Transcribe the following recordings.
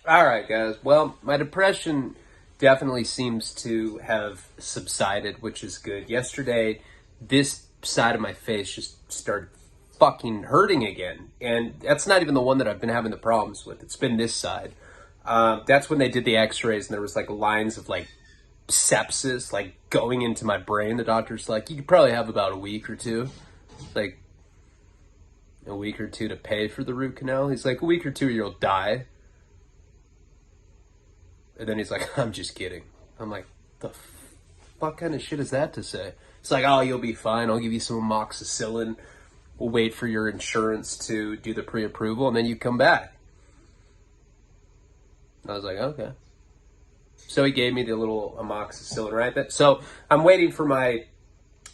All right, guys. Well, my depression definitely seems to have subsided, which is good. Yesterday, this side of my face just started fucking hurting again. And that's not even the one that I've been having the problems with. It's been this side. That's when they did the x-rays and there was like lines of like sepsis like going into my brain. The doctor's like, you could probably have about a week or two. Like a week or two to pay for the root canal. He's like, a week or two you'll die. And then he's like, I'm just kidding. I'm like, the fuck kind of shit is that to say? It's like, oh, you'll be fine. I'll give you some amoxicillin. We'll wait for your insurance to do the pre-approval, and then you come back. I was like, okay. So he gave me the little amoxicillin, right? So I'm waiting for my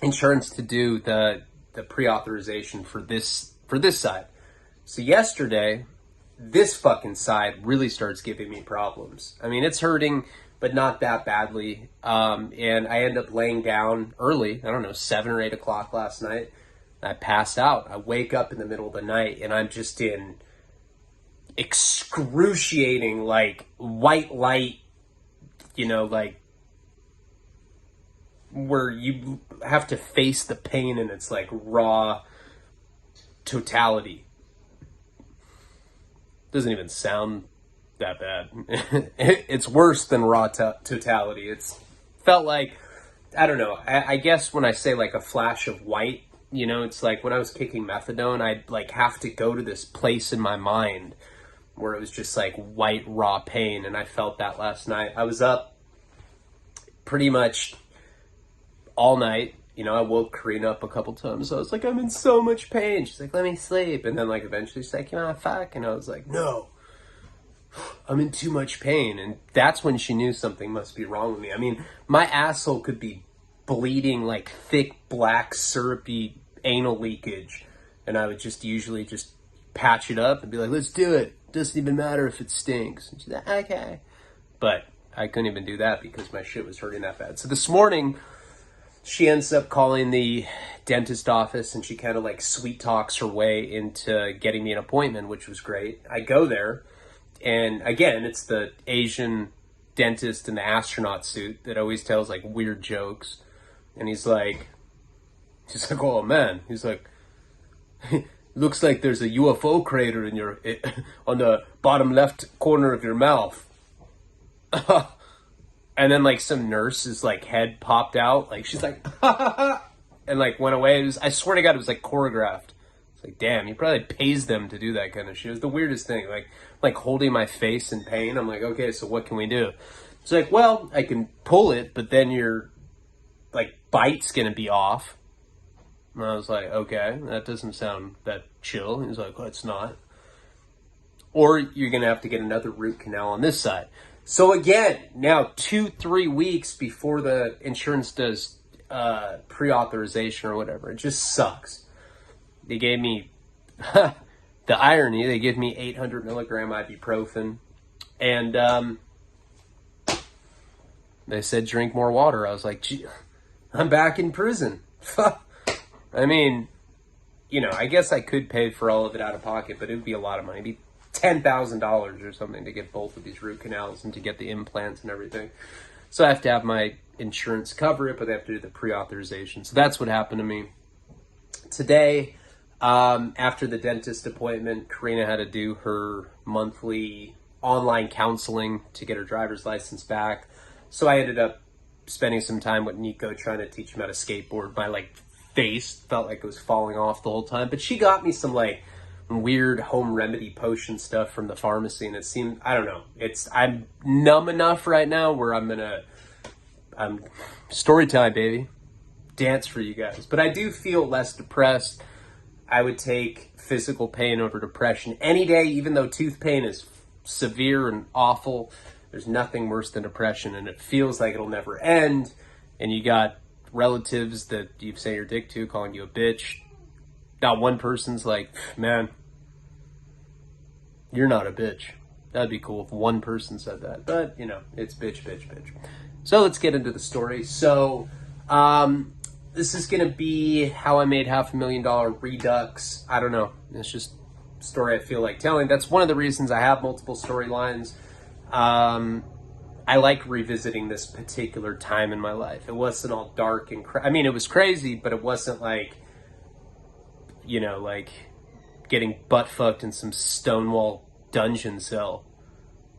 insurance to do the pre-authorization for this side. So yesterday, this fucking side really starts giving me problems. I mean, it's hurting, but not that badly. And I end up laying down early, I don't know, 7 or 8 o'clock last night. I passed out. I wake up in the middle of the night and I'm just in excruciating, like, white light, you know, like, where you have to face the pain and it's like raw totality. Doesn't even sound that bad. It's worse than raw totality. It's felt like, I don't know, I guess when I say like a flash of white, you know, it's like when I was kicking methadone, I'd like have to go to this place in my mind where it was just like white raw pain. And I felt that last night. I was up pretty much all night. You know, I woke Karina up a couple times. I was like, I'm in so much pain. She's like, let me sleep. And then like eventually she's like, you know, fuck. And I was like, no, I'm in too much pain. And that's when she knew something must be wrong with me. I mean, my asshole could be bleeding like thick, black, syrupy anal leakage. And I would just usually just patch it up and be like, let's do it. Doesn't even matter if it stinks. And she's like, okay. But I couldn't even do that because my shit was hurting that bad. So this morning, she ends up calling the dentist office and she kind of like sweet talks her way into getting me an appointment, which was great. I go there and again, it's the Asian dentist in the astronaut suit that always tells like weird jokes. And he's like, oh man, he's like, looks like there's a UFO crater in your, on the bottom left corner of your mouth. And then like some nurse's like head popped out, like she's like, and like went away. It was, I swear to God, it was like choreographed. It's like, damn, he probably pays them to do that kind of shit. It was the weirdest thing, like holding my face in pain. I'm like, okay, so what can we do? It's like, well, I can pull it, but then your like bite's gonna be off. And I was like, okay, that doesn't sound that chill. He's like, well, it's not. Or you're gonna have to get another root canal on this side. So again, now 2-3 weeks before the insurance does pre-authorization or whatever, it just sucks. They gave me, the irony, they give me 800 milligram ibuprofen and they said drink more water. I was like, gee, I'm back in prison. I mean, you know, I guess I could pay for all of it out of pocket, but it would be a lot of money. It'd be $10,000 or something to get both of these root canals and to get the implants and everything. So I have to have my insurance cover it, but they have to do the pre-authorization. So that's what happened to me. Today, after the dentist appointment, Karina had to do her monthly online counseling to get her driver's license back. So I ended up spending some time with Nico trying to teach him how to skateboard. My like face felt like it was falling off the whole time, but she got me some like weird home remedy potion stuff from the pharmacy, and it seemed, I don't know, I'm numb enough right now where I'm story time, baby, dance for you guys. But I do feel less depressed. I would take physical pain over depression any day, even though tooth pain is severe and awful. There's nothing worse than depression, and it feels like it'll never end. And you got relatives that you say your dick to calling you a bitch. Not one person's like, man, you're not a bitch. That'd be cool if one person said that. But, you know, it's bitch, bitch, bitch. So let's get into the story. So this is going to be how I made $500,000 redux. I don't know. It's just a story I feel like telling. That's one of the reasons I have multiple storylines. I like revisiting this particular time in my life. It wasn't all dark and I mean, it was crazy, but it wasn't like, you know, like getting butt fucked in some Stonewall dungeon cell.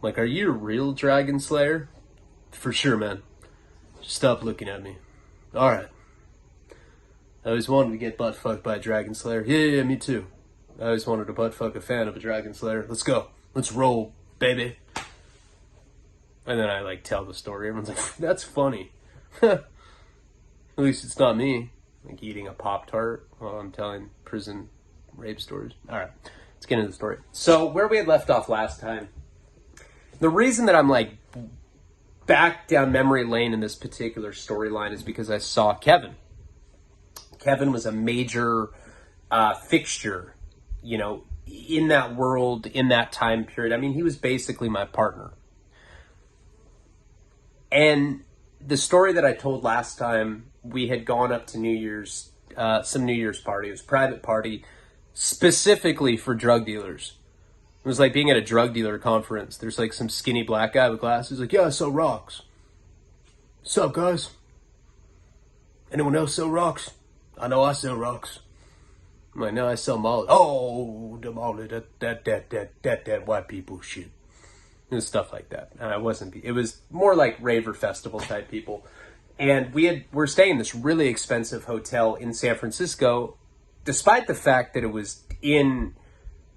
Like, are you a real dragon slayer? For sure, man. Stop looking at me. All right. I always wanted to get butt fucked by a dragon slayer. Yeah, me too. I always wanted to butt fuck a fan of a dragon slayer. Let's go. Let's roll, baby. And then I like tell the story. Everyone's like, that's funny. At least it's not me. Like eating a Pop-Tart while I'm telling prison rape stories. All right, let's get into the story. So where we had left off last time, the reason that I'm like back down memory lane in this particular storyline is because I saw Kevin. Kevin was a major fixture, you know, in that world, in that time period. I mean, he was basically my partner. And the story that I told last time, we had gone up to New Year's, some New Year's party. It was a private party specifically for drug dealers. It was like being at a drug dealer conference. There's like some skinny black guy with glasses. Like, yeah, I sell rocks. What's up, guys? Anyone else sell rocks? I know I sell rocks. I'm like, no, I sell Molly. Oh, the Molly, that white people shit. And stuff like that. It was more like raver festival type people. And we're staying in this really expensive hotel in San Francisco, despite the fact that it was in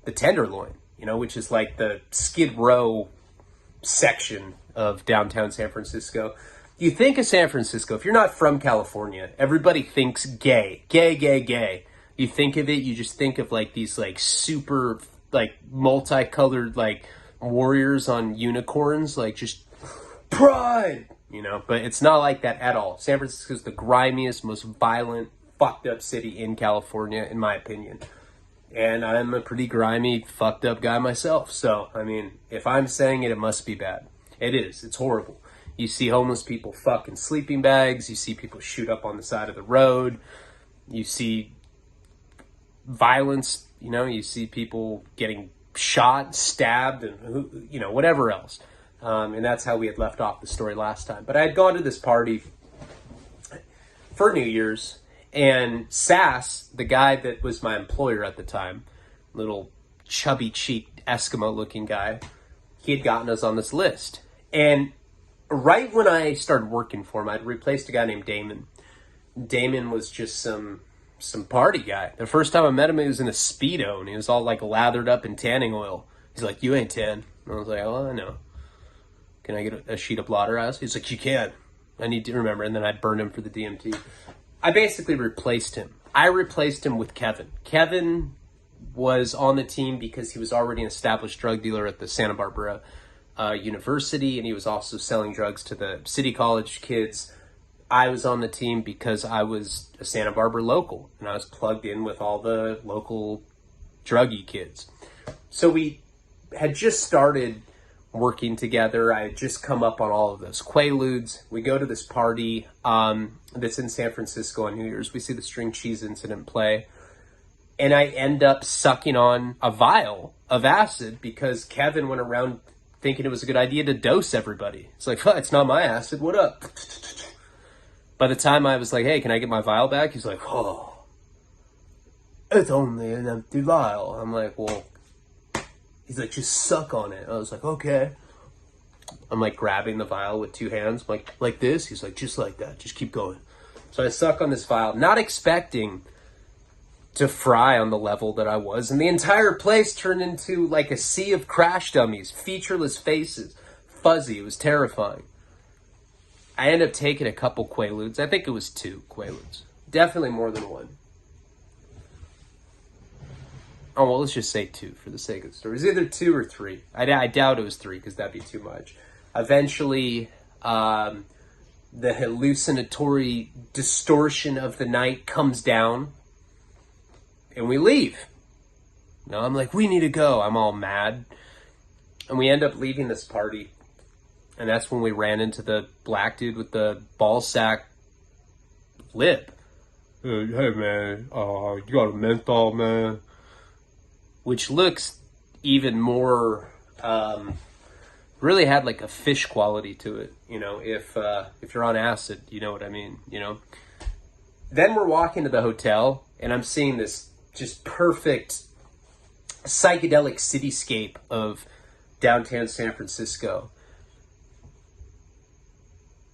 the Tenderloin, you know, which is like the Skid Row section of downtown San Francisco. You think of San Francisco, if you're not from California, everybody thinks gay. You think of it, you just think of like these like super like multicolored like warriors on unicorns, like just pride, you know, but it's not like that at all. San Francisco is the grimiest, most violent, fucked up city in California, in my opinion. And I'm a pretty grimy, fucked up guy myself. So, I mean, if I'm saying it, it must be bad. It is. It's horrible. You see homeless people fucking sleeping bags. You see people shoot up on the side of the road. You see violence, you know, you see people getting shot, stabbed, and, you know, whatever else. And that's how we had left off the story last time. But I had gone to this party for New Year's, and Sass, the guy that was my employer at the time, little chubby-cheeked Eskimo-looking guy, he had gotten us on this list. And right when I started working for him, I'd replaced a guy named Damon. Damon was just some party guy. The first time I met him, he was in a Speedo, and he was all like lathered up in tanning oil. He's like, you ain't tan. And I was like, oh, I know. Can I get a sheet of blotter ass? He's like, you can. I need to remember. And then I burned him for the DMT. I basically replaced him. I replaced him with Kevin. Kevin was on the team because he was already an established drug dealer at the Santa Barbara University, and he was also selling drugs to the City College kids. I was on the team because I was a Santa Barbara local, and I was plugged in with all the local druggy kids. So we had just started working together. I had just come up on all of those Quaaludes. We go to this party that's in San Francisco on New Year's. We see the string cheese incident play, and I end up sucking on a vial of acid because Kevin went around thinking it was a good idea to dose everybody. It's like, it's not my acid. What up? By the time I was like, hey, can I get my vial back? He's like, oh, it's only an empty vial. I'm like, well, he's like, just suck on it. I was like, okay. I'm like grabbing the vial with two hands. I'm like this? He's like, just like that. Just keep going. So I suck on this vial, not expecting to fry on the level that I was. And the entire place turned into like a sea of crash dummies, featureless faces, fuzzy. It was terrifying. I ended up taking a couple Quaaludes. I think it was 2 Quaaludes. Definitely more than 1. Oh, well, let's just say 2 for the sake of the story. It was either 2 or 3. I doubt it was 3 because that'd be too much. Eventually, the hallucinatory distortion of the night comes down, and we leave. Now I'm like, we need to go. I'm all mad. And we end up leaving this party. And that's when we ran into the black dude with the ball sack lip. Hey, man, you got a menthol, man? Which looks even more Really had like a fish quality to it, if you're on acid, you know what I mean, Then we're walking to the hotel, and I'm seeing this just perfect psychedelic cityscape of downtown San Francisco.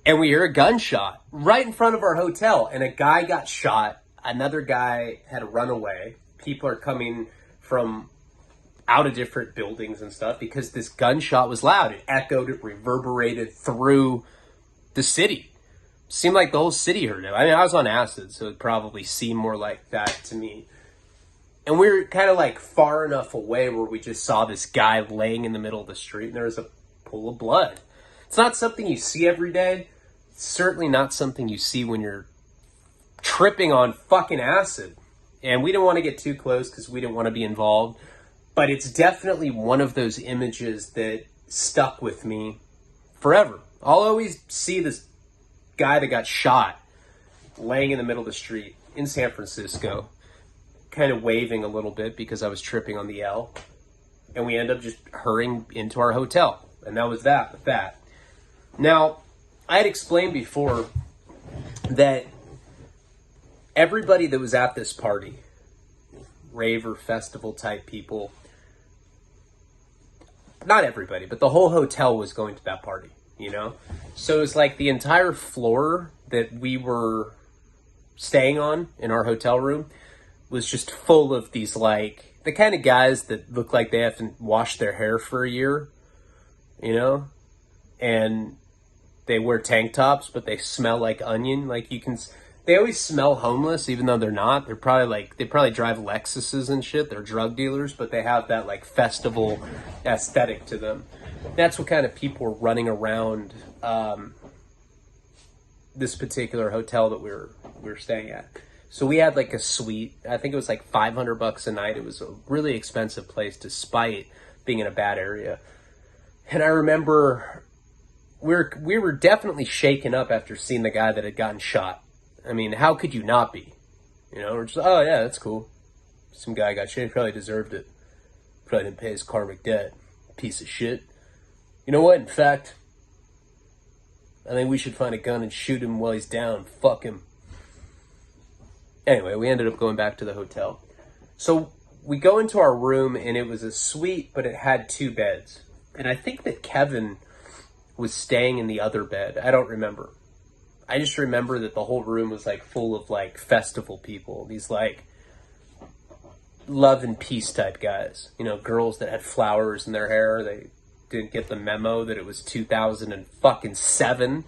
And we hear a gunshot right in front of our hotel, and a guy got shot. Another guy had a runaway. People are coming from out of different buildings and stuff because this gunshot was loud. It echoed, it reverberated through the city. Seemed like the whole city heard it. I mean, I was on acid, so it probably seemed more like that to me. And we were kind of like far enough away where we just saw this guy laying in the middle of the street, and there was a pool of blood. It's not something you see every day. It's certainly not something you see when you're tripping on fucking acid. And we didn't want to get too close because we didn't want to be involved. But it's definitely one of those images that stuck with me forever. I'll always see this guy that got shot laying in the middle of the street in San Francisco, kind of waving a little bit because I was tripping on the L. And we end up just hurrying into our hotel. And that was that with that. Now, I had explained before that everybody that was at this party, rave or festival type people, not everybody, but the whole hotel was going to that party, So it was like the entire floor that we were staying on in our hotel room was just full of these, like, the kind of guys that look like they haven't washed their hair for a year, and they wear tank tops, but they smell like onion. Like, they always smell homeless, even though they're not. They probably drive Lexuses and shit. They're drug dealers, but they have that like festival aesthetic to them. That's what kind of people were running around this particular hotel that we were staying at. So we had like a suite. I think it was like $500 a night. It was a really expensive place despite being in a bad area. And I remember we were definitely shaken up after seeing the guy that had gotten shot. I mean, how could you not be? We're just, oh yeah, that's cool. Some guy got shot, he probably deserved it. Probably didn't pay his karmic debt. Piece of shit. You know what? In fact, I think we should find a gun and shoot him while he's down. Fuck him. Anyway, we ended up going back to the hotel. So we go into our room, and it was a suite, but it had 2 beds. And I think that Kevin was staying in the other bed. I don't remember. I just remember that the whole room was like full of like festival people. These like love and peace type guys. Girls that had flowers in their hair. They didn't get the memo that it was 2007.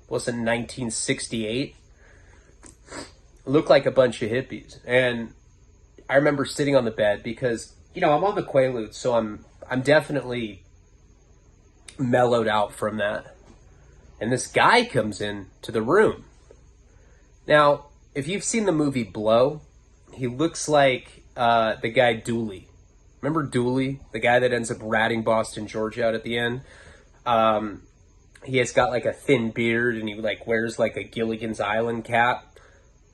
Wasn't 1968. Looked like a bunch of hippies. And I remember sitting on the bed because, I'm on the Quaaludes, so I'm definitely mellowed out from that. And this guy comes in to the room. Now, if you've seen the movie Blow, he looks like the guy Dooley. Remember Dooley? The guy that ends up ratting Boston George out at the end? He has got like a thin beard, and he like wears like a Gilligan's Island cap.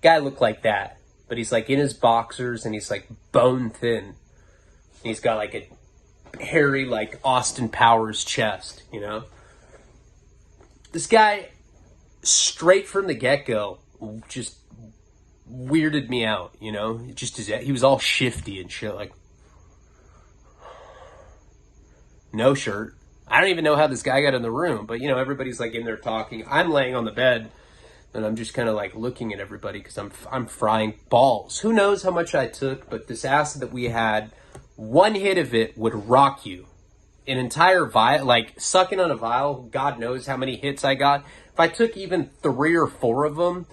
Guy looked like that. But he's like in his boxers, and he's like bone thin. And he's got like a hairy like Austin Powers chest, This guy, straight from the get-go, just weirded me out, he was all shifty and shit, like, no shirt. I don't even know how this guy got in the room, but, everybody's, like, in there talking. I'm laying on the bed, and I'm just kind of, like, looking at everybody because I'm frying balls. Who knows how much I took, but this acid that we had, one hit of it would rock you. An entire vial, like sucking on a vial, God knows how many hits I got. If I took even 3 or 4 of them,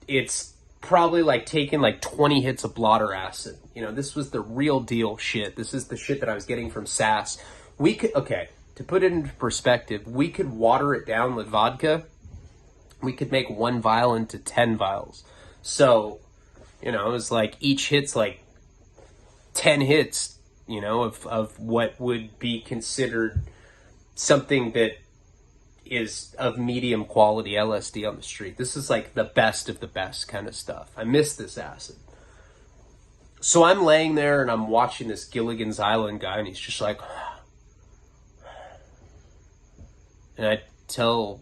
it's probably like taking like 20 hits of blotter acid. This was the real deal shit. This is the shit that I was getting from SAS. To put it into perspective, we could water it down with vodka. We could make 1 vial into 10 vials. So, it was like each hit's like 10 hits. Of what would be considered something that is of medium quality LSD on the street. This is like the best of the best kind of stuff. I miss this acid. So I'm laying there and I'm watching this Gilligan's Island guy, and he's just like, And I tell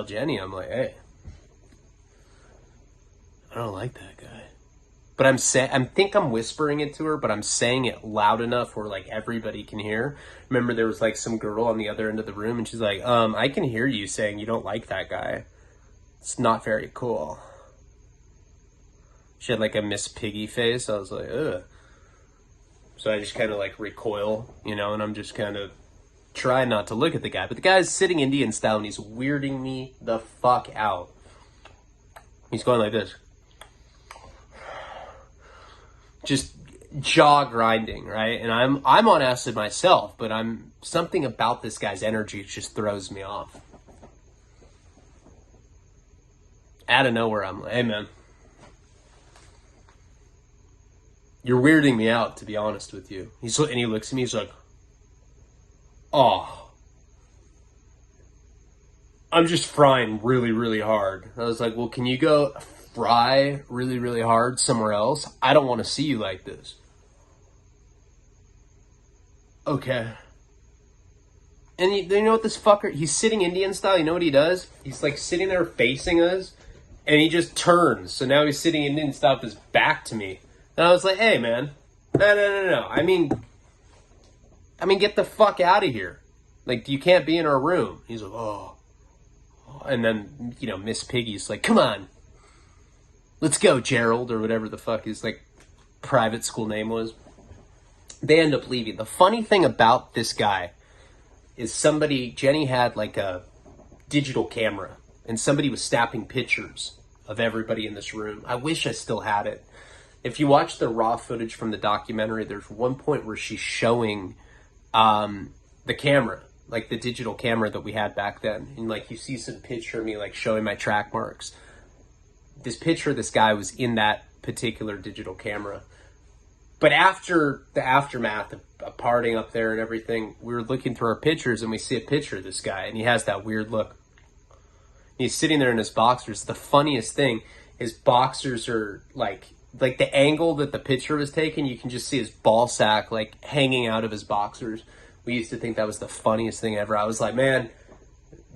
Jenny, I'm like, hey, I don't like that guy. But I think I'm whispering it to her, but I'm saying it loud enough where like everybody can hear. Remember there was like some girl on the other end of the room and she's like, I can hear you saying you don't like that guy. It's not very cool. She had like a Miss Piggy face. I was like, ugh. So I just kind of like recoil, you know, and I'm just kind of trying not to look at the guy. But the guy's sitting Indian style and he's weirding me the fuck out. He's going like this. Just jaw grinding, right? And I'm on acid myself, but something about this guy's energy just throws me off. Out of nowhere, I'm like, hey man, you're weirding me out, to be honest with you. And he looks at me, he's like, oh, I'm just frying really, really hard. I was like, well, can you go fry really, really hard somewhere else? I don't want to see you like this. Okay. And you know what this fucker, he's sitting Indian style, you know what he does? He's like sitting there facing us, and he just turns. So now he's sitting Indian style with his back to me. And I was like, hey man, no. I mean, get the fuck out of here. Like, you can't be in our room. He's like, oh. And then, you know, Miss Piggy's like, come on. Let's go, Gerald, or whatever the fuck his, like, private school name was. They end up leaving. The funny thing about this guy is Jenny had, like, a digital camera, and somebody was snapping pictures of everybody in this room. I wish I still had it. If you watch the raw footage from the documentary, there's one point where she's showing the camera, like the digital camera that we had back then. And, like, you see some picture of me, like, showing my track marks. This picture of this guy was in that particular digital camera. But after the aftermath of partying up there and everything, we were looking through our pictures and we see a picture of this guy and he has that weird look. He's sitting there in his boxers. The funniest thing, his boxers are like the angle that the picture was taken, you can just see his ball sack like hanging out of his boxers. We used to think that was the funniest thing ever. I was like, man,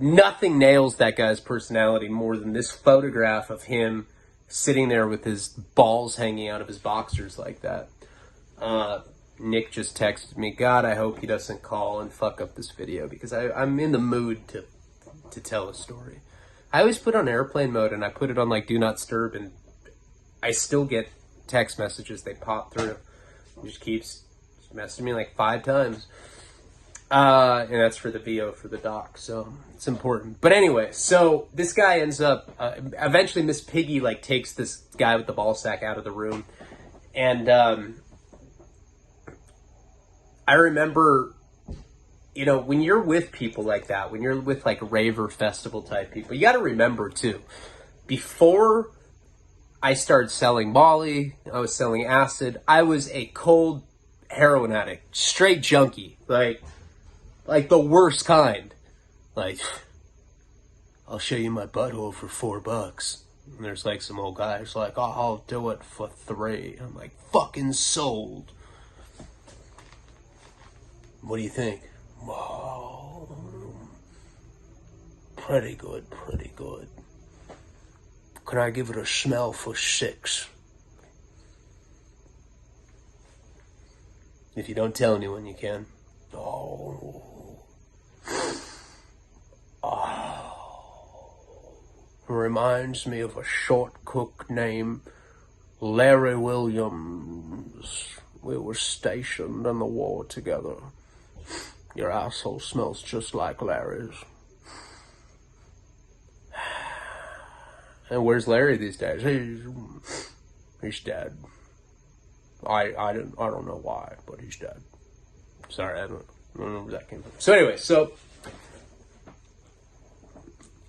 nothing nails that guy's personality more than this photograph of him sitting there with his balls hanging out of his boxers like that. Nick just texted me, God, I hope he doesn't call and fuck up this video because I'm in the mood to tell a story. I always put on airplane mode and I put it on like do not disturb, and I still get text messages. They pop through. He just keeps messaging me like 5 times. And that's for the VO for the doc, so it's important. But anyway, so this guy ends up, eventually Miss Piggy like takes this guy with the ball sack out of the room. And I remember, you know, when you're with people like that, when you're with like raver festival type people, you got to remember too, before I started selling Molly, I was selling acid, I was a cold heroin addict, straight junkie, like the worst kind. Like, I'll show you my butthole for $4. And there's like some old guys like, oh, I'll do it for $3. I'm like, fucking sold. What do you think? Wow. Pretty good, pretty good. Can I give it a smell for $6? If you don't tell anyone, you can. Oh. Reminds me of a short cook named Larry Williams. We were stationed in the war together. Your asshole smells just like Larry's. And where's Larry these days? He's dead. I don't know why, but he's dead. Sorry, I don't know where that came from. So anyway,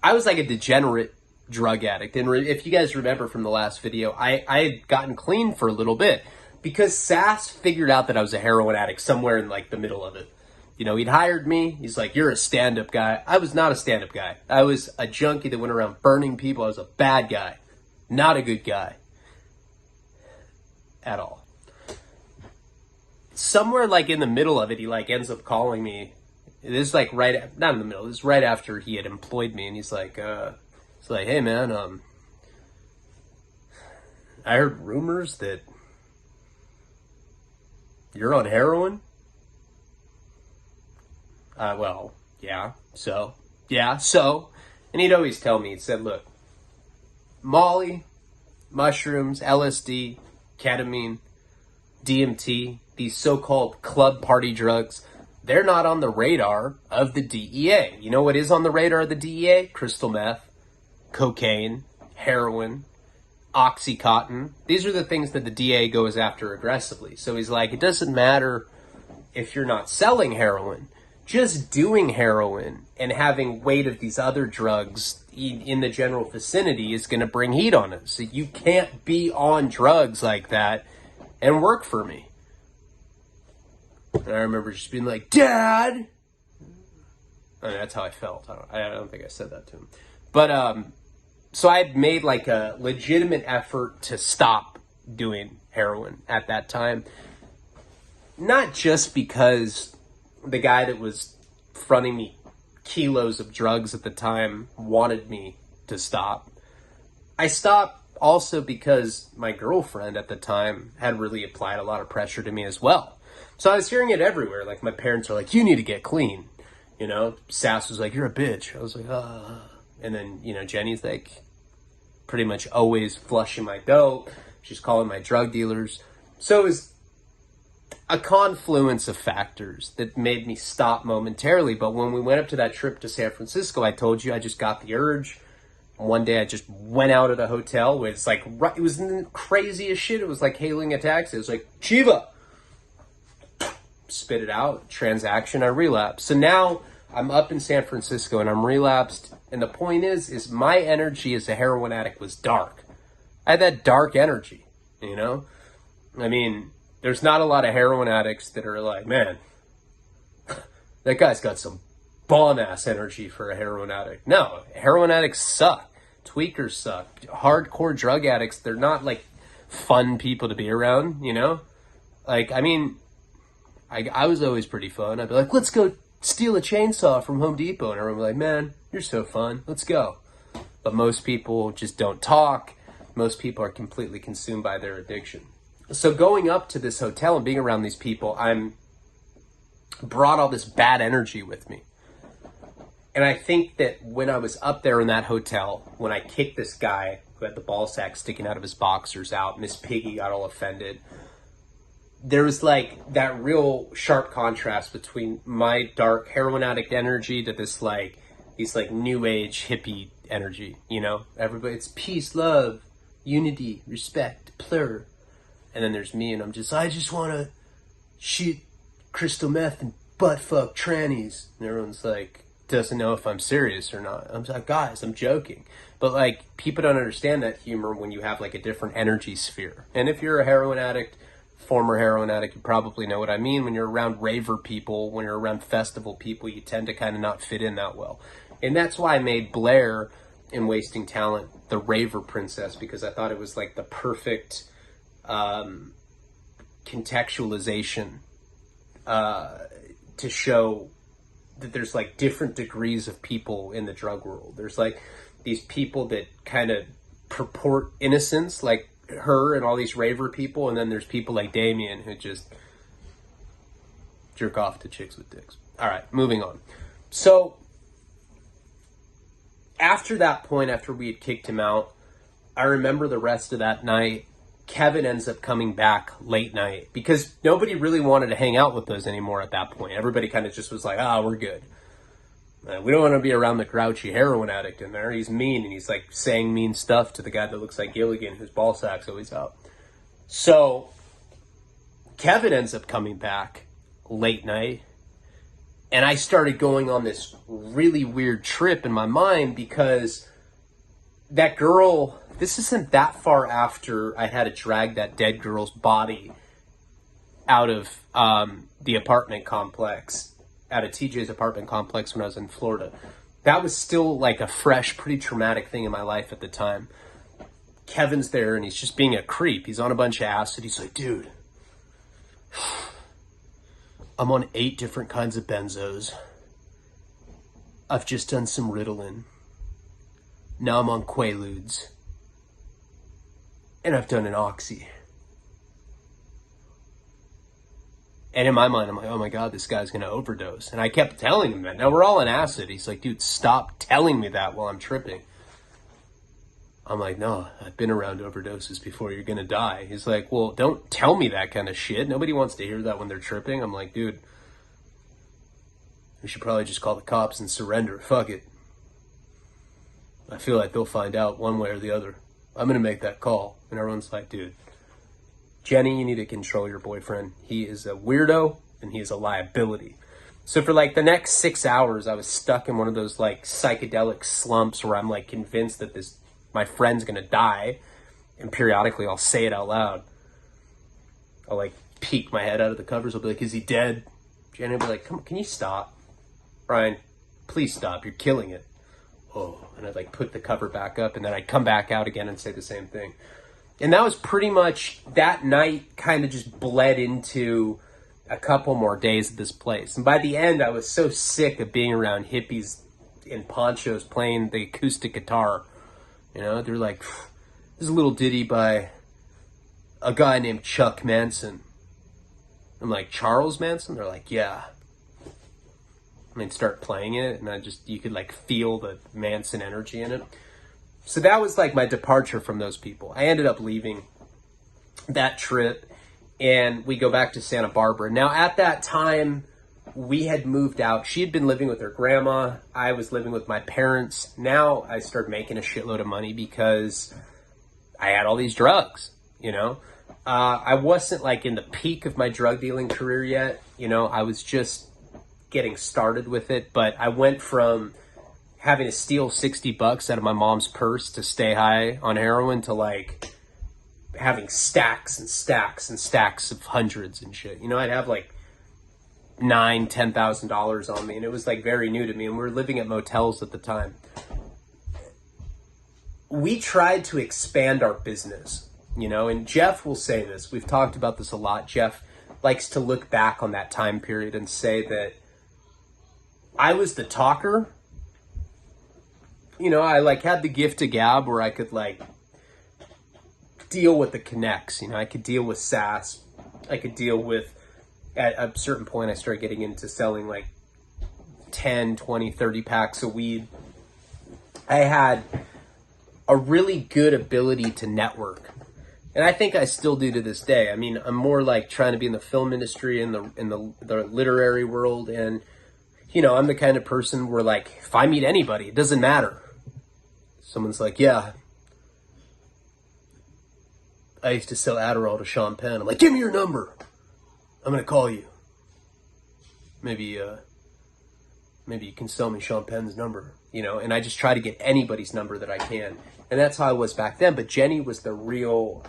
I was like a degenerate drug addict. And if you guys remember from the last video, I had gotten clean for a little bit because Sass figured out that I was a heroin addict somewhere in like the middle of it. You know, he'd hired me. He's like, you're a stand-up guy. I was not a stand-up guy. I was a junkie that went around burning people. I was a bad guy. Not a good guy. At all. Somewhere like in the middle of it, he like ends up calling me This is like not in the middle. This is right after he had employed me, and he's like, hey man, I heard rumors that you're on heroin. Well, yeah, so, and he'd always tell me, he said, look, Molly, mushrooms, LSD, ketamine, DMT, these so-called club party drugs, they're not on the radar of the DEA. You know what is on the radar of the DEA? Crystal meth, cocaine, heroin, Oxycontin. These are the things that the DEA goes after aggressively. So he's like, it doesn't matter if you're not selling heroin. Just doing heroin and having weight of these other drugs in the general vicinity is going to bring heat on us. So you can't be on drugs like that and work for me. And I remember just being like, Dad! I mean, that's how I felt. I don't think I said that to him. But, so I had made like a legitimate effort to stop doing heroin at that time. Not just because the guy that was fronting me kilos of drugs at the time wanted me to stop. I stopped also because my girlfriend at the time had really applied a lot of pressure to me as well. So I was hearing it everywhere. Like my parents are like, you need to get clean. You know, Sass was like, you're a bitch. I was like, ah. And then, you know, Jenny's like pretty much always flushing my dope. She's calling my drug dealers. So it was a confluence of factors that made me stop momentarily. But when we went up to that trip to San Francisco, I told you I just got the urge. One day I just went out of the hotel. It's like, it was crazy as shit. It was like hailing a taxi. It was like, Chiva! Spit it out. Transaction, I relapsed. So now I'm up in San Francisco and I'm relapsed. And the point is my energy as a heroin addict was dark. I had that dark energy, you know? I mean, there's not a lot of heroin addicts that are like, man, that guy's got some bomb-ass energy for a heroin addict. No, heroin addicts suck. Tweakers suck. Hardcore drug addicts, they're not, like, fun people to be around, you know? Like, I mean, I was always pretty fun. I'd be like, let's go steal a chainsaw from Home Depot. And everyone would be like, man, you're so fun. Let's go. But most people just don't talk. Most people are completely consumed by their addiction. So going up to this hotel and being around these people, I'm brought all this bad energy with me. And I think that when I was up there in that hotel, when I kicked this guy who had the ball sack sticking out of his boxers out, Miss Piggy got all offended. There was like that real sharp contrast between my dark heroin addict energy to this like, these like new age hippie energy, you know? Everybody, it's peace, love, unity, respect, plur. And then there's me and I just want to shoot crystal meth and butt fuck trannies. And everyone's like, doesn't know if I'm serious or not. I'm like, guys, I'm joking. But like, people don't understand that humor when you have like a different energy sphere. And if you're a heroin addict, former heroin addict, you probably know what I mean. When you're around raver people, when you're around festival people, you tend to kind of not fit in that well. And that's why I made Blair in Wasting Talent the raver princess, because I thought it was like the perfect contextualization to show that there's like different degrees of people in the drug world. There's like these people that kind of purport innocence, like her and all these raver people, and then there's people like Damien who just jerk off to chicks with dicks. All right, moving on. So after that point, after we had kicked him out, I remember the rest of that night, Kevin ends up coming back late night because nobody really wanted to hang out with us anymore at that point. Everybody kind of just was like, we're good. We don't want to be around the grouchy heroin addict in there. He's mean, and he's like saying mean stuff to the guy that looks like Gilligan, whose ball sack's always out. So Kevin ends up coming back late night, and I started going on this really weird trip in my mind because that girl, this isn't that far after I had to drag that dead girl's body out of the apartment complex, out of TJ's apartment complex when I was in Florida. That was still like a fresh, pretty traumatic thing in my life at the time. Kevin's there and he's just being a creep. He's on a bunch of acid. He's like, dude, I'm on 8 different kinds of benzos. I've just done some Ritalin. Now I'm on Quaaludes. And I've done an Oxy. And in my mind, I'm like, oh my God, this guy's going to overdose. And I kept telling him that. Now we're all on acid. He's like, dude, stop telling me that while I'm tripping. I'm like, no, I've been around overdoses before. You're going to die. He's like, well, don't tell me that kind of shit. Nobody wants to hear that when they're tripping. I'm like, dude, we should probably just call the cops and surrender. Fuck it. I feel like they'll find out one way or the other. I'm going to make that call. And everyone's like, dude, Jenny, you need to control your boyfriend. He is a weirdo and he is a liability. So for like the next 6 hours, I was stuck in one of those like psychedelic slumps where I'm like convinced that my friend's gonna die. And periodically I'll say it out loud. I'll like peek my head out of the covers. I'll be like, is he dead? Jenny will be like, come on, can you stop? Brian, please stop. You're killing it. Oh, and I'd like put the cover back up and then I'd come back out again and say the same thing. And that was pretty much, that night kind of just bled into a couple more days at this place. And by the end, I was so sick of being around hippies in ponchos playing the acoustic guitar. You know, they're like, this is a little ditty by a guy named Chuck Manson. I'm like, Charles Manson? They're like, yeah. I mean, start playing it, and you could like feel the Manson energy in it. So that was like my departure from those people. I ended up leaving that trip and we go back to Santa Barbara. Now at that time, we had moved out. She had been living with her grandma. I was living with my parents. Now I started making a shitload of money because I had all these drugs, you know. I wasn't like in the peak of my drug dealing career yet. You know, I was just getting started with it, but I went from having to steal $60 out of my mom's purse to stay high on heroin to like having stacks and stacks and stacks of hundreds and shit. You know, I'd have like $10,000 on me, and it was like very new to me, and we were living at motels at the time. We tried to expand our business, you know, and Jeff will say this. We've talked about this a lot. Jeff likes to look back on that time period and say that I was the talker. You know, I like had the gift of gab where I could like deal with the connects. You know, I could deal with SaaS. I could deal with, at a certain point, I started getting into selling like 10, 20, 30 packs of weed. I had a really good ability to network. And I think I still do to this day. I mean, I'm more like trying to be in the film industry, in the literary world. And, you know, I'm the kind of person where like, if I meet anybody, it doesn't matter. Someone's like, yeah, I used to sell Adderall to Sean Penn. I'm like, give me your number. I'm going to call you. Maybe you can sell me Sean Penn's number, you know, and I just try to get anybody's number that I can. And that's how I was back then. But Jenny was the real,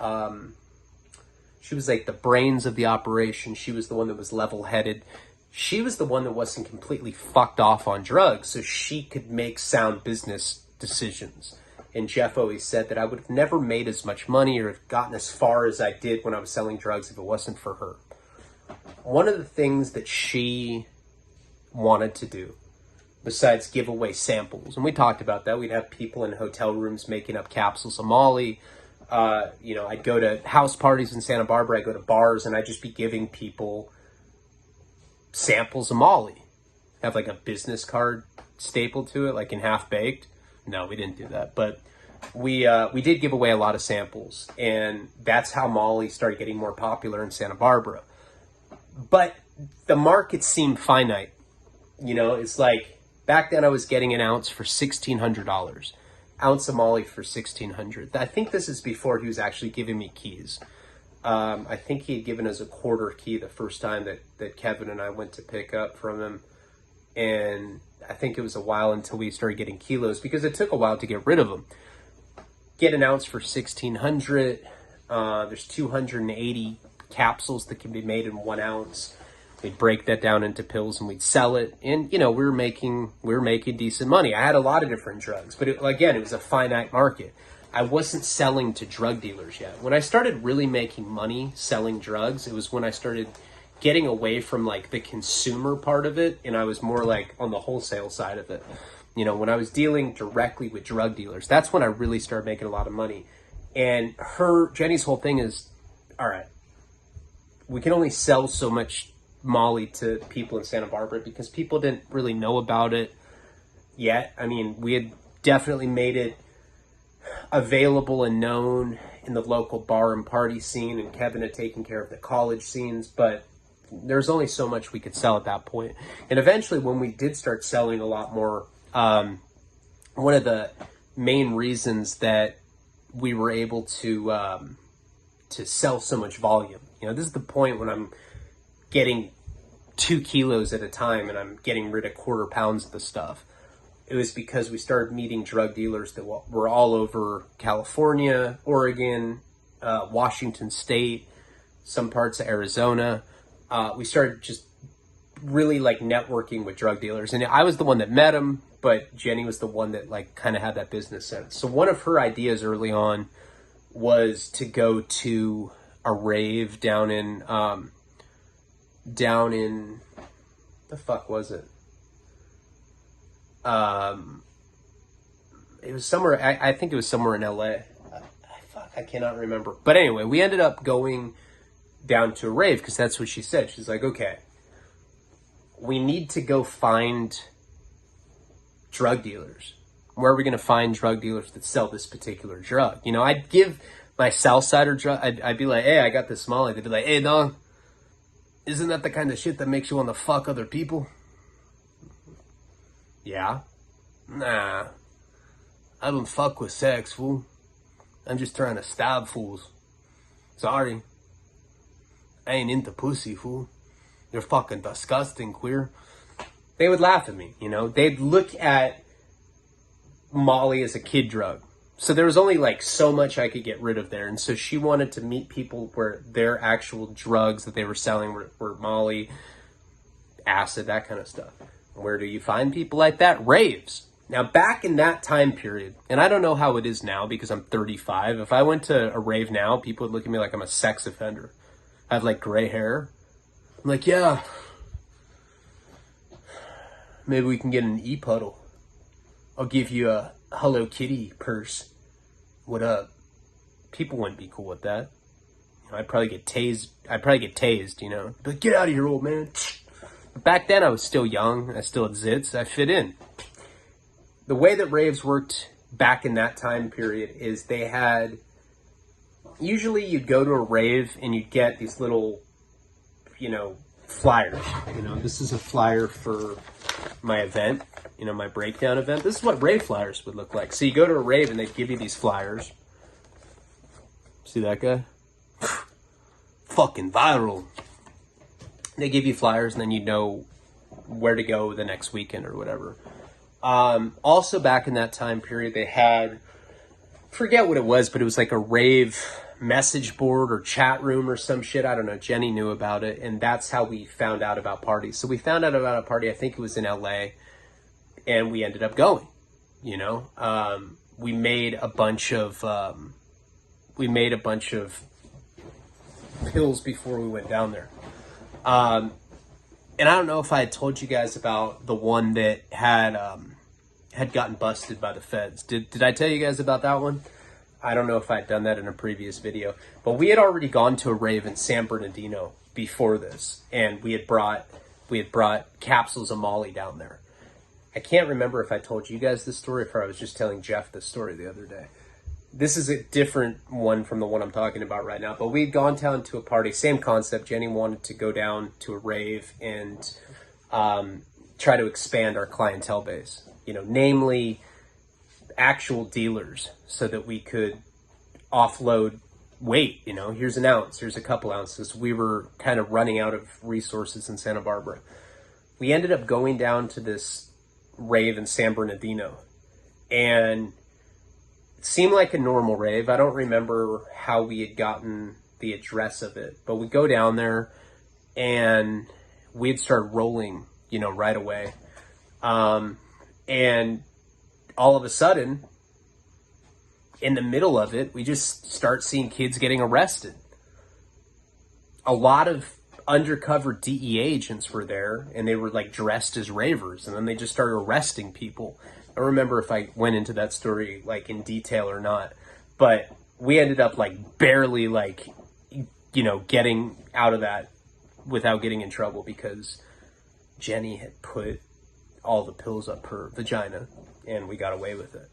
she was like the brains of the operation. She was the one that was level-headed. She was the one that wasn't completely fucked off on drugs, so she could make sound business decisions. And Jeff always said that I would have never made as much money or have gotten as far as I did when I was selling drugs if it wasn't for her. One of the things that she wanted to do, besides give away samples, and we talked about that, we'd have people in hotel rooms making up capsules of Molly. You know, I'd go to house parties in Santa Barbara, I'd go to bars, and I'd just be giving people samples of Molly. Have like a business card stapled to it, like in Half Baked. No, we didn't do that, but we did give away a lot of samples, and that's how Molly started getting more popular in Santa Barbara. But the market seemed finite. You know, it's like back then I was getting an ounce for $1,600, ounce of Molly for $1,600. I think this is before he was actually giving me keys. I think he had given us a quarter key the first time that Kevin and I went to pick up from him. And I think it was a while until we started getting kilos because it took a while to get rid of them. Get an ounce for $1,600. There's 280 capsules that can be made in 1 ounce. We'd break that down into pills and we'd sell it. And, you know, we were making decent money. I had a lot of different drugs, but again, it was a finite market. I wasn't selling to drug dealers yet. When I started really making money selling drugs, it was when I started getting away from like the consumer part of it, and I was more like on the wholesale side of it. You know, when I was dealing directly with drug dealers, that's when I really started making a lot of money. And Jenny's whole thing is, all right, we can only sell so much Molly to people in Santa Barbara because people didn't really know about it yet. I mean, we had definitely made it available and known in the local bar and party scene, and Kevin had taken care of the college scenes, but there's only so much we could sell at that point. And eventually when we did start selling a lot more, one of the main reasons that we were able to sell so much volume, you know, this is the point when I'm getting 2 kilos at a time and I'm getting rid of quarter pounds of the stuff. It was because we started meeting drug dealers that were all over California, Oregon, Washington State, some parts of Arizona. We started just really like networking with drug dealers. And I was the one that met them, but Jenny was the one that like kind of had that business sense. So one of her ideas early on was to go to a rave down in the fuck was it? It was somewhere, I think it was somewhere in LA. I cannot remember. But anyway, we ended up going down to a rave because that's what she said. She's like, okay, we need to go find drug dealers. Where are we going to find drug dealers that sell this particular drug? You know, I'd give my Southsider drug, I'd be like, hey, I got this Molly. They'd be like, hey, dog, isn't that the kind of shit that makes you want to fuck other people? Yeah. Nah. I don't fuck with sex, fool. I'm just trying to stab fools. Sorry. I ain't into pussy, fool. You're fucking disgusting, queer. They would laugh at me, you know? They'd look at Molly as a kid drug. So there was only like so much I could get rid of there. And so she wanted to meet people where their actual drugs that they were selling were Molly, acid, that kind of stuff. Where do you find people like that? Raves. Now, back in that time period, and I don't know how it is now because I'm 35. If I went to a rave now, people would look at me like I'm a sex offender. I have like gray hair. I'm like, yeah, maybe we can get an e-puddle. I'll give you a Hello Kitty purse. What up? People wouldn't be cool with that. You know, I'd probably get tased, you know. But get out of here, old man. But back then I was still young. I still had zits. I fit in. The way that raves worked back in that time period is they had, usually you'd go to a rave and you'd get these little, you know, flyers. You know, this is a flyer for my event, you know, my breakdown event. This is what rave flyers would look like. So you go to a rave and they give you these flyers. See that guy? Fucking viral. They give you flyers and then you know where to go the next weekend or whatever. Also back in that time period, they had, forget what it was, but it was like a rave message board or chat room or some shit. I don't know. Jenny knew about it. And that's how we found out about parties. So we found out about a party, I think it was in LA, and we ended up going, you know. We made a bunch of pills before we went down there. And I don't know if I had told you guys about the one that had gotten busted by the feds. Did I tell you guys about that one? I don't know if I had done that in a previous video, but we had already gone to a rave in San Bernardino before this, and we had brought capsules of Molly down there. I can't remember if I told you guys this story or if I was just telling Jeff this story the other day. This is a different one from the one I'm talking about right now, but we'd gone down to a party, same concept. Jenny wanted to go down to a rave and try to expand our clientele base, you know, namely actual dealers, so that we could offload weight. You know, here's an ounce, here's a couple ounces. We were kind of running out of resources in Santa Barbara. We ended up going down to this rave in San Bernardino, and it seemed like a normal rave. I don't remember how we had gotten the address of it, but we go down there and we'd start rolling, you know, right away. And all of a sudden, in the middle of it, we just start seeing kids getting arrested. A lot of undercover DE agents were there, and they were like dressed as ravers, and then they just started arresting people. I don't remember if I went into that story like in detail or not, but we ended up like barely like, you know, getting out of that without getting in trouble because Jenny had put all the pills up her vagina and we got away with it.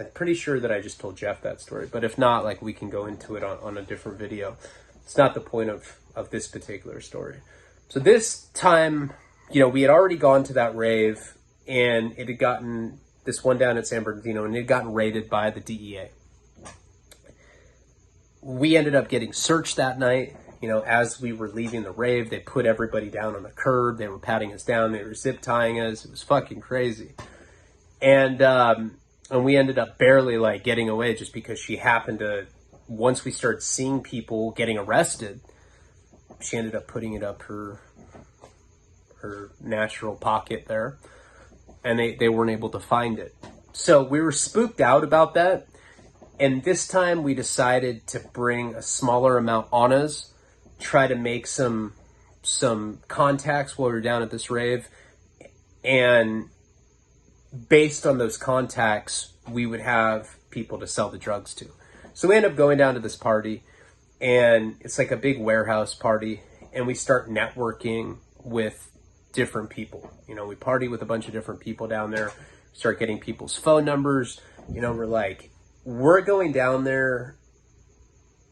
I'm pretty sure that I just told Jeff that story, but if not, like we can go into it on a different video. It's not the point of this particular story. So this time, you know, we had already gone to that rave, and it had gotten, this one down at San Bernardino, and it had gotten raided by the DEA. We ended up getting searched that night. You know, as we were leaving the rave, they put everybody down on the curb. They were patting us down. They were zip tying us. It was fucking crazy. And we ended up barely like getting away just because she happened to, once we started seeing people getting arrested, she ended up putting it up her natural pocket there, and they weren't able to find it. So we were spooked out about that. And this time we decided to bring a smaller amount on us, try to make some contacts while we were down at this rave. And based on those contacts, we would have people to sell the drugs to. So we end up going down to this party, and it's like a big warehouse party, and we start networking with different people. You know, we party with a bunch of different people down there, start getting people's phone numbers. You know, we're like, we're going down there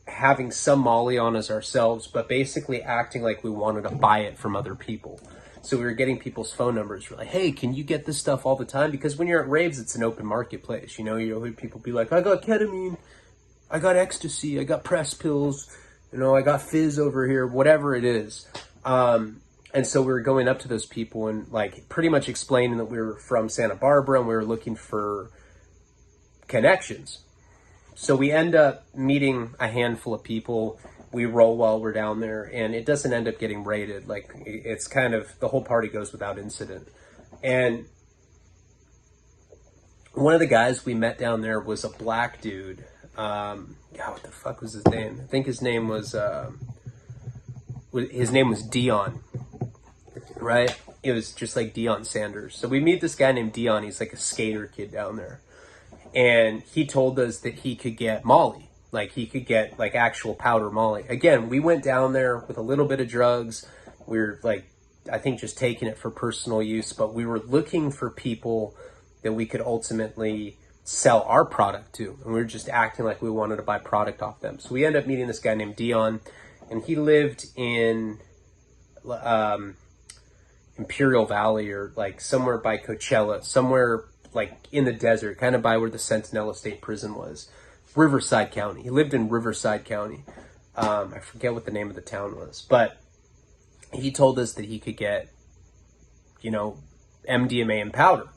having some Molly on us ourselves, but basically acting like we wanted to buy it from other people. So we were getting people's phone numbers. We're like, hey, can you get this stuff all the time? Because when you're at raves, it's an open marketplace. You know, you'll hear people be like, I got ketamine, I got ecstasy, I got press pills, you know, I got fizz over here, whatever it is. And so we were going up to those people and like pretty much explaining that we were from Santa Barbara and we were looking for connections. So we end up meeting a handful of people. We roll while we're down there, and it doesn't end up getting raided. Like, it's kind of, the whole party goes without incident. And one of the guys we met down there was a black dude. God, what the fuck was his name? I think his name was Dion, right? It was just like Dion Sanders. So we meet this guy named Dion. He's like a skater kid down there. And he told us that he could get Molly. Like, he could get, like, actual powder Molly. Again, we went down there with a little bit of drugs. We were, like, I think just taking it for personal use. But we were looking for people that we could ultimately sell our product to. And we were just acting like we wanted to buy product off them. So we ended up meeting this guy named Dion. And he lived in Imperial Valley, or, like, somewhere by Coachella. Somewhere, like, in the desert. Kind of by where the Sentinel State Prison was. Riverside County. He lived in Riverside County. I forget what the name of the town was, but he told us that he could get, you know, MDMA and powder.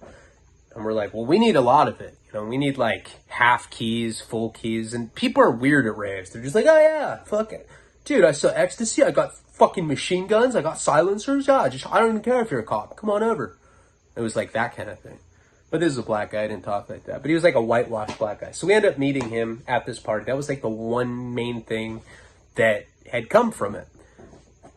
And we're like, well, we need a lot of it. You know, we need like half keys, full keys. And people are weird at raves. They're just like, oh yeah, fuck it. Dude, I saw ecstasy. I got fucking machine guns. I got silencers. Yeah, I don't even care if you're a cop. Come on over. It was like that kind of thing. But this is a black guy. I didn't talk like that. But he was like a whitewashed black guy. So we ended up meeting him at this party. That was like the one main thing that had come from it.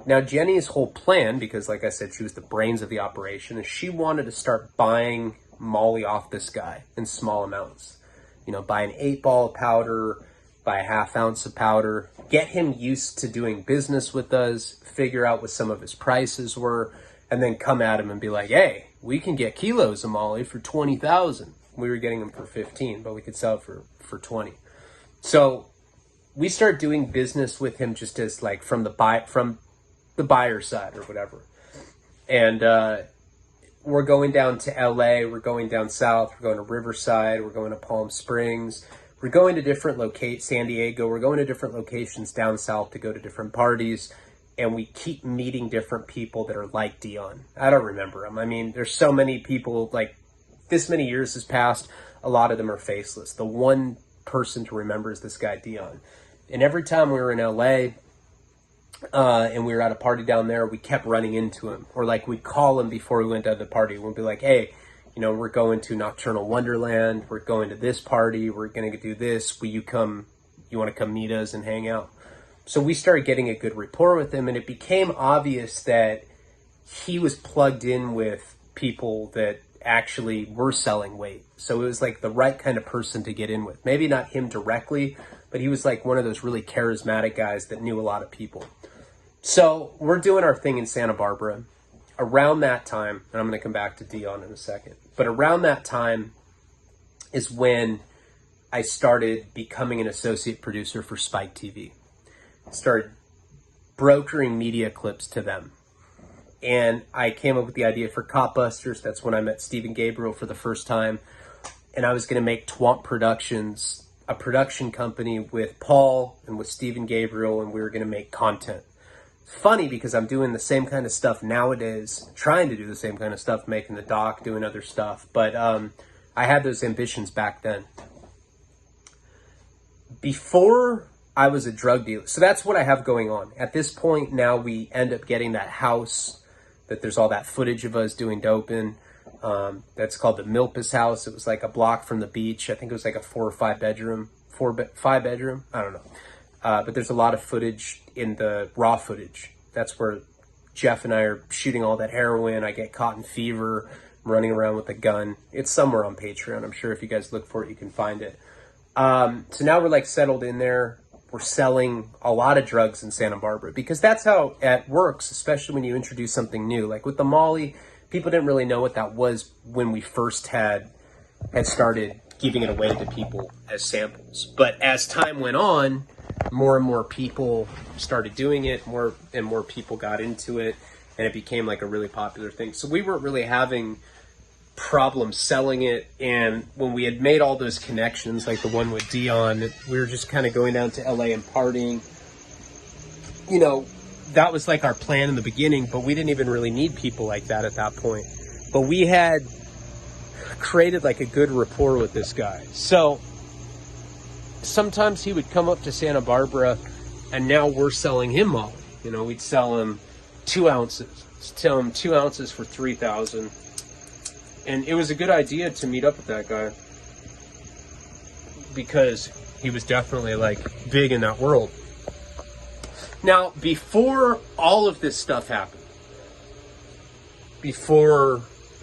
Now, Jenny's whole plan, because like I said, she was the brains of the operation, is she wanted to start buying Molly off this guy in small amounts. You know, buy an 8-ball of powder, buy a half ounce of powder, get him used to doing business with us, figure out what some of his prices were, and then come at him and be like, hey, we can get kilos of Molly for 20,000. We were getting them for 15, but we could sell it for 20. So we start doing business with him just as like from the buyer side or whatever. And we're going down to LA, we're going down south, we're going to Riverside, we're going to Palm Springs, we're going to different San Diego, we're going to different locations down south to go to different parties. And we keep meeting different people that are like Dion. I don't remember them. I mean, there's so many people, like, this many years has passed. A lot of them are faceless. The one person to remember is this guy, Dion. And every time we were in LA and we were at a party down there, we kept running into him. Or, like, we'd call him before we went to the party. We'd be like, hey, you know, we're going to Nocturnal Wonderland. We're going to this party. We're going to do this. Will you come? You want to come meet us and hang out? So we started getting a good rapport with him, and it became obvious that he was plugged in with people that actually were selling weight. So it was like the right kind of person to get in with. Maybe not him directly, but he was like one of those really charismatic guys that knew a lot of people. So we're doing our thing in Santa Barbara. Around that time, and I'm going to come back to Dion in a second, but around that time is when I started becoming an associate producer for Spike TV. Started brokering media clips to them. And I came up with the idea for Cop Busters. That's when I met Stephen Gabriel for the first time. And I was going to make Twomp Productions, a production company with Paul and with Stephen Gabriel, and we were going to make content. Funny because I'm doing the same kind of stuff nowadays, trying to do the same kind of stuff, making the doc, doing other stuff. But I had those ambitions back then. Before I was a drug dealer. So that's what I have going on. At this point now we end up getting that house that there's all that footage of us doing dope in. That's called the Milpas house. It was like a block from the beach. I think it was like a 4 or 5 bedroom, 5 bedroom. I don't know. But there's a lot of footage in the raw footage. That's where Jeff and I are shooting all that heroin. I get cotton fever, I'm running around with a gun. It's somewhere on Patreon. I'm sure if you guys look for it, you can find it. So now we're like settled in there. We're selling a lot of drugs in Santa Barbara because that's how it works, especially when you introduce something new. Like with the Molly, people didn't really know what that was when we first had started giving it away to people as samples. But as time went on, more and more people started doing it, more and more people got into it, and it became like a really popular thing. So we weren't really having problems selling it, and when we had made all those connections, like the one with Dion, we were just kind of going down to LA and partying. You know, that was like our plan in the beginning, but we didn't even really need people like that at that point. But we had created like a good rapport with this guy. So sometimes he would come up to Santa Barbara, and now we're selling him Molly. You know, we'd sell him 2 ounces. Tell him 2 ounces for $3,000. And it was a good idea to meet up with that guy because he was definitely like big in that world. Now, before all of this stuff happened, before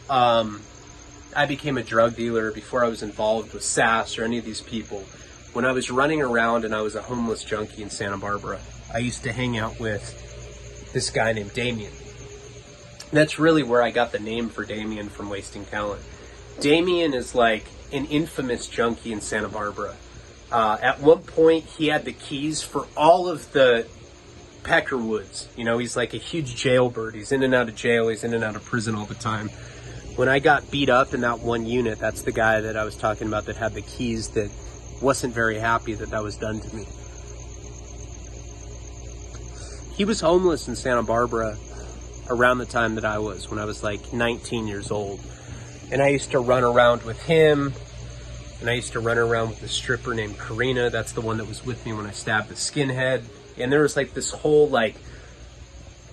I became a drug dealer, before I was involved with SAS or any of these people, when I was running around and I was a homeless junkie in Santa Barbara, I used to hang out with this guy named Damien. That's really where I got the name for Damien from Wasting Talent. Damien is like an infamous junkie in Santa Barbara. At one point, he had the keys for all of the Peckerwoods. You know, he's like a huge jailbird. He's in and out of jail. He's in and out of prison all the time. When I got beat up in that one unit, that's the guy that I was talking about that had the keys that wasn't very happy that that was done to me. He was homeless in Santa Barbara around the time that I was, when I was like 19 years old. And I used to run around with him, and I used to run around with a stripper named Karina. That's the one that was with me when I stabbed the skinhead. And there was like this whole like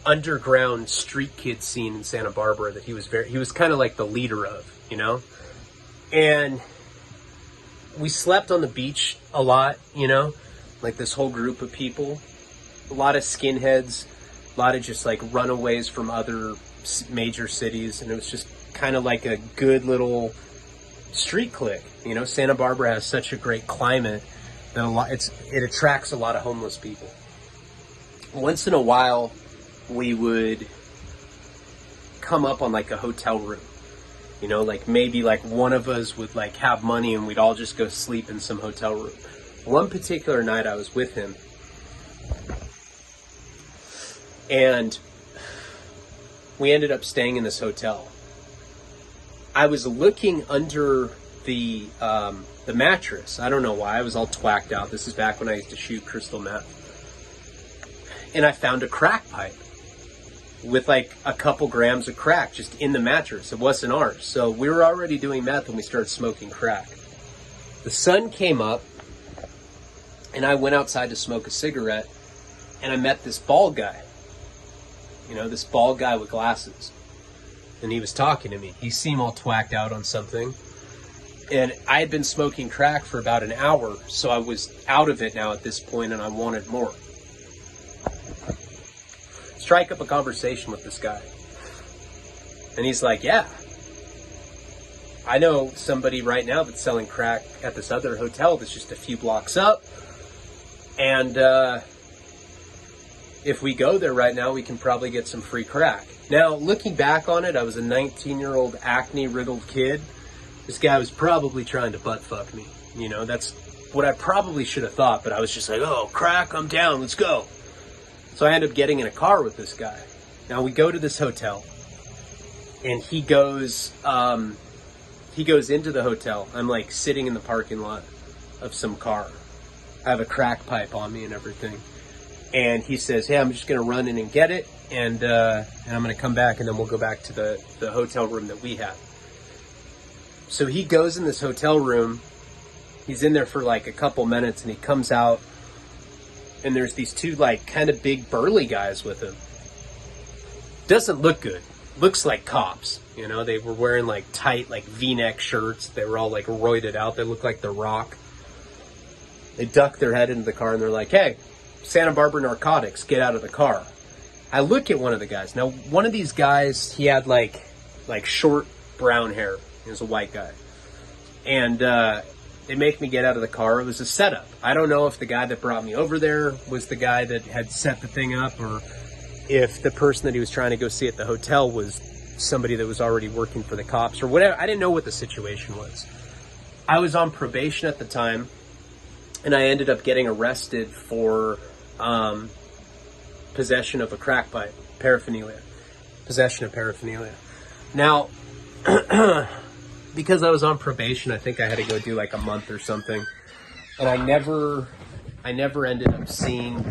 underground street kid scene in Santa Barbara that he was kind of like the leader of, you know? And we slept on the beach a lot, you know? Like this whole group of people, a lot of skinheads, a lot of just like runaways from other major cities, and it was just kind of like a good little street clique. You know, Santa Barbara has such a great climate that it attracts a lot of homeless people. Once in a while, we would come up on like a hotel room. You know, like maybe like one of us would like have money and we'd all just go sleep in some hotel room. One particular night I was with him, and we ended up staying in this hotel. I was looking under the mattress. I don't know why. I was all twacked out. This is back when I used to shoot crystal meth. And I found a crack pipe with like a couple grams of crack just in the mattress. It wasn't ours. So we were already doing meth when we started smoking crack. The sun came up, and I went outside to smoke a cigarette, and I met this bald guy. You know, this bald guy with glasses. And he was talking to me. He seemed all twacked out on something. And I had been smoking crack for about an hour, so I was out of it now at this point, and I wanted more. strike up a conversation with this guy. And he's like, yeah, I know somebody right now that's selling crack at this other hotel that's just a few blocks up. And if we go there right now, we can probably get some free crack. Now, looking back on it, I was a 19-year-old acne-riddled kid. This guy was probably trying to butt fuck me. You know, that's what I probably should have thought, but I was just like, oh, crack, I'm down, let's go. So I ended up getting in a car with this guy. Now we go to this hotel, and he goes into the hotel. I'm like sitting in the parking lot of some car. I have a crack pipe on me and everything. And he says, hey, I'm just going to run in and get it, and I'm going to come back, and then we'll go back to the hotel room that we have. So he goes in this hotel room. He's in there for like a couple minutes, and he comes out, and there's these two like kind of big burly guys with him. Doesn't look good. Looks like cops. You know, they were wearing like tight like V-neck shirts. They were all like roided out. They looked like The Rock. They duck their head into the car, and they're like, hey, Santa Barbara Narcotics, get out of the car. I look at one of the guys. Now, one of these guys, he had like short brown hair. He was a white guy. And they make me get out of the car. It was a setup. I don't know if the guy that brought me over there was the guy that had set the thing up, or if the person that he was trying to go see at the hotel was somebody that was already working for the cops or whatever. I didn't know what the situation was. I was on probation at the time, and I ended up getting arrested for possession of a crack pipe, paraphernalia. Possession of paraphernalia. Now, because I was on probation, I think I had to go do like a month or something. And I never ended up seeing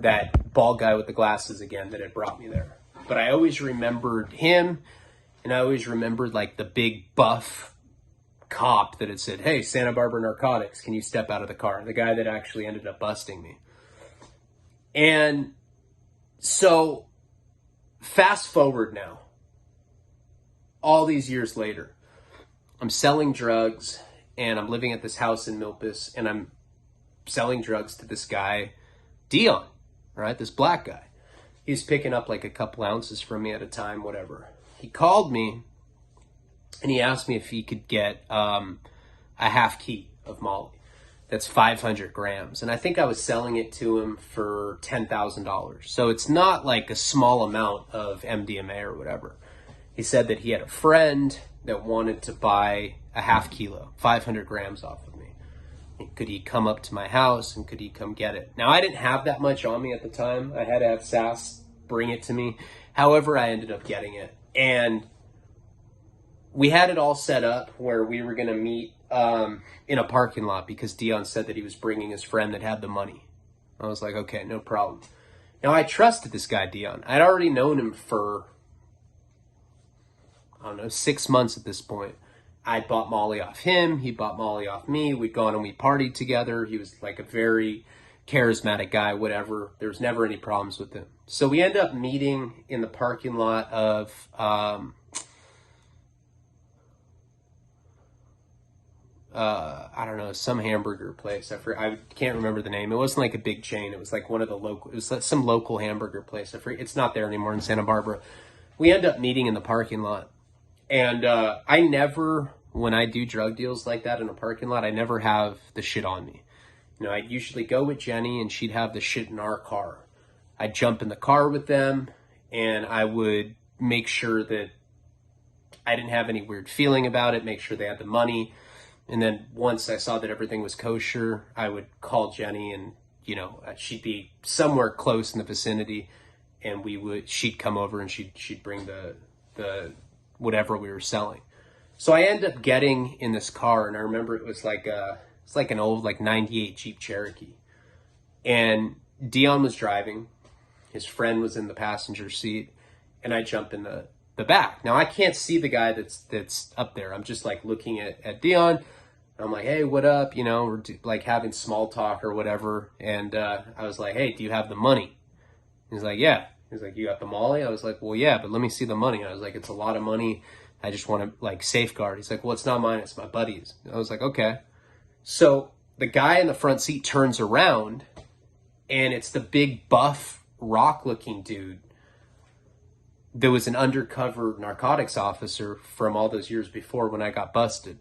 that bald guy with the glasses again that had brought me there. But I always remembered him, and I always remembered like the big buff cop that had said, hey, Santa Barbara Narcotics, can you step out of the car? The guy that actually ended up busting me. And so fast forward now, all these years later, I'm selling drugs, and I'm living at this house in Milpas, and I'm selling drugs to this guy, Dion, right? This black guy. He's picking up like a couple ounces from me at a time, whatever. He called me, and he asked me if he could get a half key of Molly. That's 500 grams. And I think I was selling it to him for $10,000. So it's not like a small amount of MDMA or whatever. He said that he had a friend that wanted to buy a half kilo, 500 grams off of me. Could he come up to my house, and could he come get it? Now, I didn't have that much on me at the time. I had to have Sass bring it to me. However, I ended up getting it. And we had it all set up where we were going to meet in a parking lot because Dion said that he was bringing his friend that had the money. I was like, okay, no problem. Now, I trusted this guy, Dion. I'd already known him for, I don't know, 6 months at this point. I bought Molly off him. He bought Molly off me. We'd gone and we partied together. He was like a very charismatic guy, whatever. There was never any problems with him. So we end up meeting in the parking lot of, I don't know, some hamburger place. I can't remember the name. It wasn't like a big chain. It was like one of the local, it was like some local hamburger place. It's not there anymore in Santa Barbara. We end up meeting in the parking lot. And I never, when I do drug deals like that in a parking lot, I never have the shit on me. You know, I'd usually go with Jenny, and she'd have the shit in our car. I'd jump in the car with them, and I would make sure that I didn't have any weird feeling about it, make sure they had the money. And then once I saw that everything was kosher, I would call Jenny, and, you know, she'd be somewhere close in the vicinity, and she'd come over and she'd bring the whatever we were selling. So I ended up getting in this car, and I remember it was like an old like 98 Jeep Cherokee. And Dion was driving, his friend was in the passenger seat, and I jumped in the back. Now I can't see the guy that's up there. I'm just like looking at Dion. I'm like, hey, what up? You know, we're like having small talk or whatever. And I was like, hey, do you have the money? He's like, yeah. He's like, you got the Molly? I was like, well, yeah, but let me see the money. I was like, it's a lot of money. I just want to like safeguard. He's like, well, it's not mine. It's my buddy's. I was like, okay. So the guy in the front seat turns around, and it's the big buff rock looking dude. There was an undercover narcotics officer from all those years before when I got busted.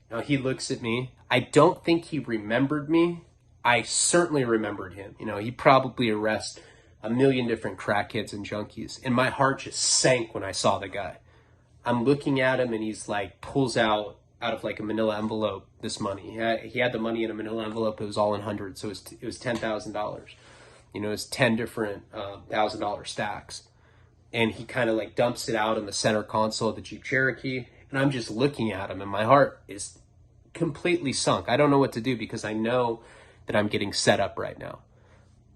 Now he looks at me. I don't think he remembered me. I certainly remembered him. You know, he probably arrested a million different crackheads and junkies. And my heart just sank when I saw the guy. I'm looking at him and he's like, pulls out of like a manila envelope this money. He had the money in a manila envelope. It was all in hundreds. So it was $10,000. You know, it was 10 different $1,000 stacks. And he kind of like dumps it out in the center console of the Jeep Cherokee. And I'm just looking at him and my heart is completely sunk. I don't know what to do because I know that I'm getting set up right now.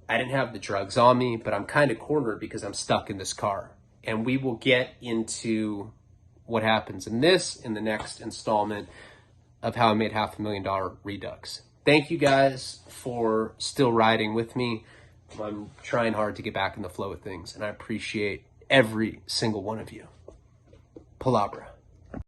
I didn't have the drugs on me, but I'm kind of cornered because I'm stuck in this car. And we will get into what happens in the next installment of how I made $500,000 Redux. Thank you guys for still riding with me. I'm trying hard to get back in the flow of things, and I appreciate every single one of you. Palabra.